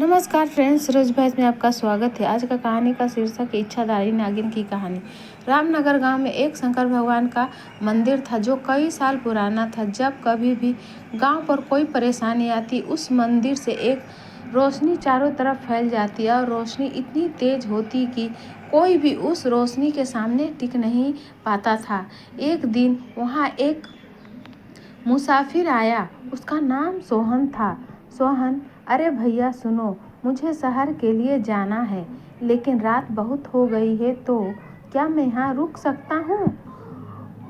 नमस्कार फ्रेंड्स, रोज भैंस में आपका स्वागत है। आज का कहानी का शीर्षक है इच्छाधारी नागिन की कहानी। रामनगर गांव में एक शंकर भगवान का मंदिर था जो कई साल पुराना था। जब कभी भी गांव पर कोई परेशानी आती, उस मंदिर से एक रोशनी चारों तरफ फैल जाती और रोशनी इतनी तेज होती कि कोई भी उस रोशनी के सामने टिक नहीं पाता था। एक दिन वहाँ एक मुसाफिर आया। उसका नाम सोहन था। सोहन, अरे भैया सुनो, मुझे शहर के लिए जाना है, लेकिन रात बहुत हो गई है, तो क्या मैं यहाँ रुक सकता हूँ?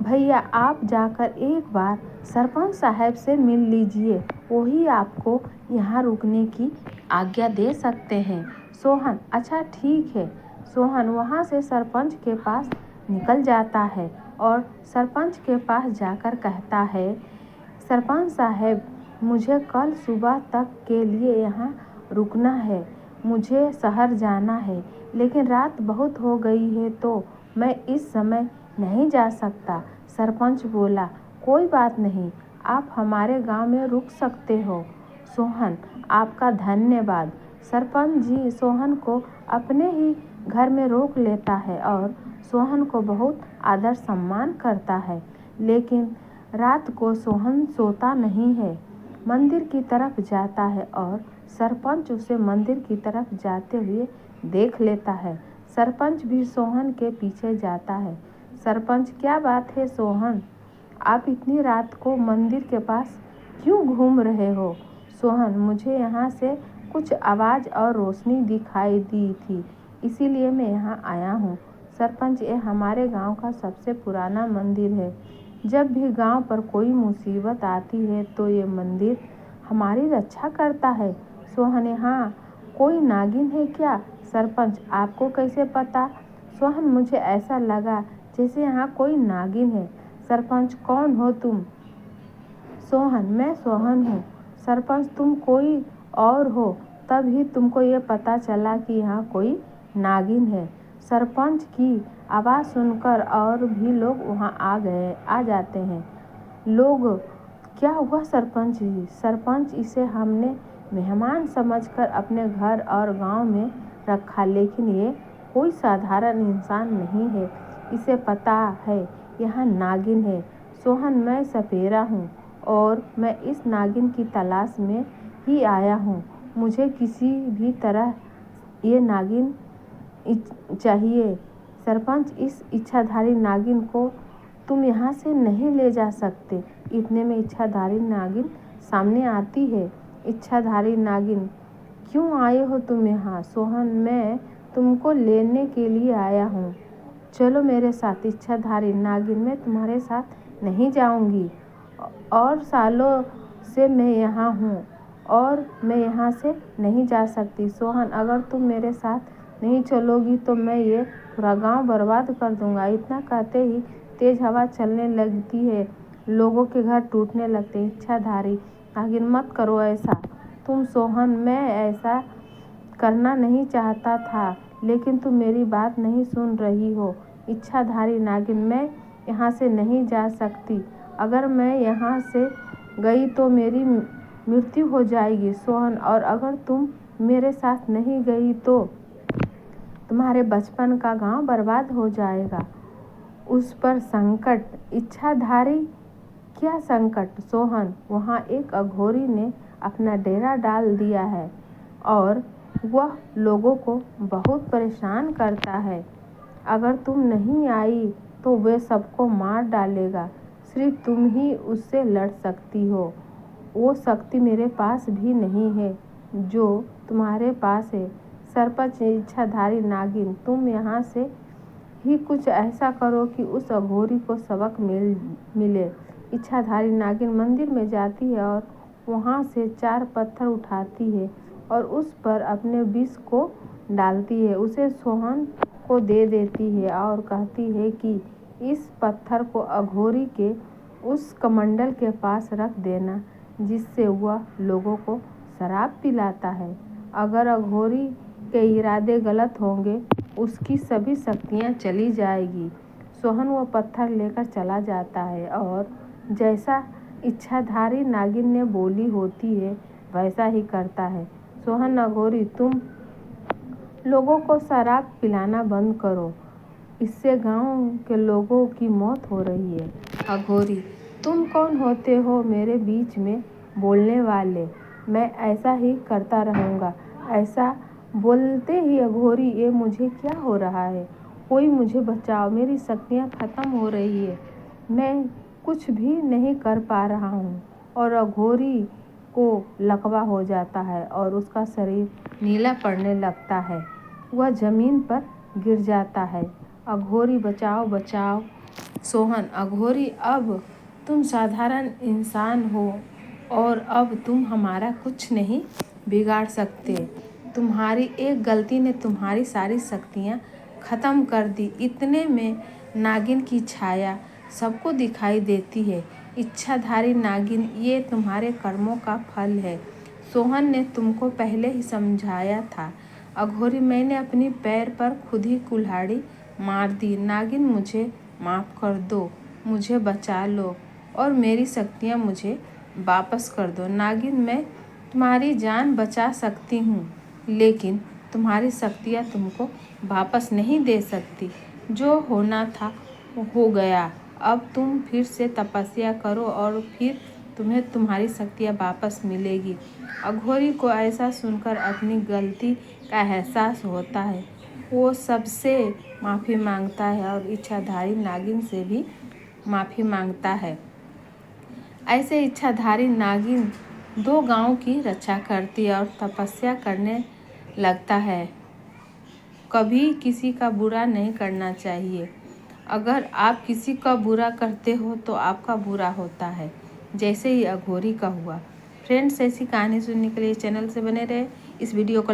भैया, आप जाकर एक बार सरपंच साहब से मिल लीजिए, वही आपको यहाँ रुकने की आज्ञा दे सकते हैं। सोहन, अच्छा ठीक है। सोहन वहाँ से सरपंच के पास निकल जाता है और सरपंच के पास जाकर कहता है, सरपंच साहब, मुझे कल सुबह तक के लिए यहाँ रुकना है। मुझे शहर जाना है, लेकिन रात बहुत हो गई है, तो मैं इस समय नहीं जा सकता। सरपंच बोला, कोई बात नहीं, आप हमारे गांव में रुक सकते हो। सोहन, आपका धन्यवाद। सरपंच जी सोहन को अपने ही घर में रोक लेता है और सोहन को बहुत आदर सम्मान करता है। लेकिन रात को सोहन सोता नहीं है, मंदिर की तरफ जाता है और सरपंच उसे मंदिर की तरफ जाते हुए देख लेता है। सरपंच भी सोहन के पीछे जाता है। सरपंच, क्या बात है सोहन, आप इतनी रात को मंदिर के पास क्यों घूम रहे हो? सोहन, मुझे यहाँ से कुछ आवाज़ और रोशनी दिखाई दी थी, इसीलिए मैं यहाँ आया हूँ। सरपंच, ये हमारे गांव का सबसे पुराना मंदिर है। जब भी गांव पर कोई मुसीबत आती है तो ये मंदिर हमारी रक्षा करता है। सोहन, हाँ, कोई नागिन है क्या? सरपंच, आपको कैसे पता? सोहन, मुझे ऐसा लगा जैसे यहाँ कोई नागिन है। सरपंच, कौन हो तुम? सोहन, मैं सोहन हूँ। सरपंच, तुम कोई और हो, तभी तुमको ये पता चला कि यहाँ कोई नागिन है। सरपंच की आवाज़ सुनकर और भी लोग वहाँ आ जाते हैं। लोग, क्या हुआ सरपंच जी? सरपंच, इसे हमने मेहमान समझकर अपने घर और गांव में रखा, लेकिन ये कोई साधारण इंसान नहीं है। इसे पता है यहाँ नागिन है। सोहन, मैं सपेरा हूँ और मैं इस नागिन की तलाश में ही आया हूँ। मुझे किसी भी तरह ये नागिन चाहिए। सरपंच, इस इच्छाधारी नागिन को तुम यहाँ से नहीं ले जा सकते। इतने में इच्छाधारी नागिन सामने आती है। इच्छाधारी नागिन, क्यों आए हो तुम यहाँ? सोहन, मैं तुमको लेने के लिए आया हूँ, चलो मेरे साथ। इच्छाधारी नागिन, मैं तुम्हारे साथ नहीं जाऊँगी, और सालों से मैं यहाँ हूँ और मैं यहाँ से नहीं जा सकती। सोहन, अगर तुम मेरे साथ नहीं चलोगी तो मैं ये पूरा गांव बर्बाद कर दूंगा। इतना कहते ही तेज हवा चलने लगती है, लोगों के घर टूटने लगते हैं। इच्छाधारी नागिन, मत करो ऐसा तुम। सोहन, मैं ऐसा करना नहीं चाहता था, लेकिन तुम मेरी बात नहीं सुन रही हो। इच्छाधारी नागिन, मैं यहाँ से नहीं जा सकती। अगर मैं यहाँ से गई तो मेरी मृत्यु हो जाएगी। सोहन, और अगर तुम मेरे साथ नहीं गई तो तुम्हारे बचपन का गांव बर्बाद हो जाएगा। उस पर संकट। इच्छाधारी, क्या संकट? सोहन, वहाँ एक अघोरी ने अपना डेरा डाल दिया है और वह लोगों को बहुत परेशान करता है। अगर तुम नहीं आई तो वे सबको मार डालेगा। सिर्फ तुम ही उससे लड़ सकती हो। वो शक्ति मेरे पास भी नहीं है जो तुम्हारे पास है। सरपंच, इच्छाधारी नागिन, तुम यहाँ से ही कुछ ऐसा करो कि उस अघोरी को सबक मिले। इच्छाधारी नागिन मंदिर में जाती है और वहाँ से 4 पत्थर उठाती है और उस पर अपने विष को डालती है। उसे सोहन को दे देती है और कहती है कि इस पत्थर को अघोरी के उस कमंडल के पास रख देना जिससे वह लोगों को शराब पिलाता है। अगर अघोरी के इरादे गलत होंगे, उसकी सभी शक्तियाँ चली जाएगी। सोहन वो पत्थर लेकर चला जाता है और जैसा इच्छाधारी नागिन ने बोली होती है वैसा ही करता है। सोहन अघोरी, तुम लोगों को शराब पिलाना बंद करो, इससे गांव के लोगों की मौत हो रही है। अघोरी, तुम कौन होते हो मेरे बीच में बोलने वाले? मैं ऐसा ही करता रहूँगा। ऐसा बोलते ही अघोरी, ये मुझे क्या हो रहा है? कोई मुझे बचाओ, मेरी शक्तियाँ खत्म हो रही है, मैं कुछ भी नहीं कर पा रहा हूँ। और अघोरी को लकवा हो जाता है और उसका शरीर नीला पड़ने लगता है। वह जमीन पर गिर जाता है। अघोरी, बचाओ बचाओ। सोहन अघोरी, अब तुम साधारण इंसान हो और अब तुम हमारा कुछ नहीं बिगाड़ सकते। तुम्हारी एक गलती ने तुम्हारी सारी शक्तियाँ खत्म कर दी। इतने में नागिन की छाया सबको दिखाई देती है। इच्छाधारी नागिन, ये तुम्हारे कर्मों का फल है। सोहन ने तुमको पहले ही समझाया था। अघोरी, मैंने अपनी पैर पर खुद ही कुल्हाड़ी मार दी। नागिन, मुझे माफ़ कर दो, मुझे बचा लो और मेरी शक्तियाँ मुझे वापस कर दो। नागिन, मैं तुम्हारी जान बचा सकती हूँ, लेकिन तुम्हारी शक्तियाँ तुमको वापस नहीं दे सकती। जो होना था वो हो गया। अब तुम फिर से तपस्या करो और फिर तुम्हें तुम्हारी शक्तियाँ वापस मिलेगी। अघोरी को ऐसा सुनकर अपनी गलती का एहसास होता है। वो सबसे माफ़ी मांगता है और इच्छाधारी नागिन से भी माफ़ी मांगता है। ऐसे इच्छाधारी नागिन 2 गांव की रक्षा करती है और तपस्या करने लगता है। कभी किसी का बुरा नहीं करना चाहिए। अगर आप किसी का बुरा करते हो तो आपका बुरा होता है, जैसे ही अघोरी का हुआ। फ्रेंड्स, ऐसी कहानी सुनने के लिए चैनल से बने रहे। इस वीडियो को